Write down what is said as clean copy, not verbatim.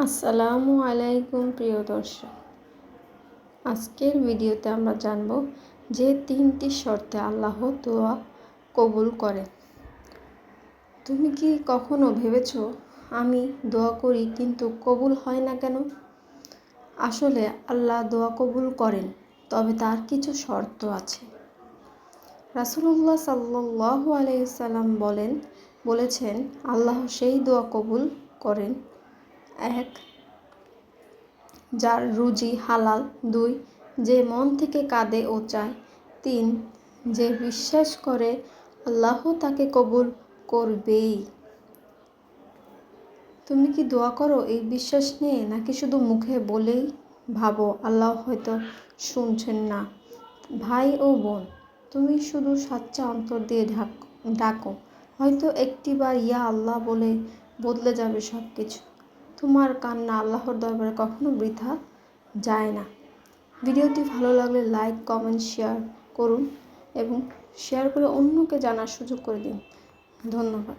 আসসালামু আলাইকুম প্রিয় দর্শক, আজকের ভিডিওতে আমরা জানব যে 3টি শর্তে আল্লাহ দোয়া কবুল করেন। তুমি কি কখনো ভেবেছো আমি দোয়া করি কিন্তু কবুল হয় না কেন? আসলে আল্লাহ দোয়া কবুল করেন, তবে তার কিছু শর্ত আছে। রাসূলুল্লাহ সাল্লাল্লাহু আলাইহি সাল্লাম বলেছেন আল্লাহ সেই দোয়া কবুল করেন: 1. যার রুজি হালাল। 2. যে মন থেকে কাঁদে ও চায়। 3. যে বিশ্বাস করে আল্লাহ তাকে কবুল করবেই। তুমি কি দোয়া করো এই বিশ্বাস নিয়ে, নাকি শুধু মুখে বলেই ভাবো আল্লাহ হয়তো শুনছেন না? ভাই ও বোন, তুমি শুধু সাচ্চা অন্তর দিয়ে ডাকো, হয়তো একটিবার ইয়া আল্লাহ বলে বদলে যাবে সব কিছু। তোমার কান্না আল্লাহর দরবারে কখনো বৃথা যায় না। ভিডিওটি ভালো লাগলে লাইক, কমেন্ট, শেয়ার করুন এবং শেয়ার করে অন্যকে জানার সুযোগ করে দিন। ধন্যবাদ।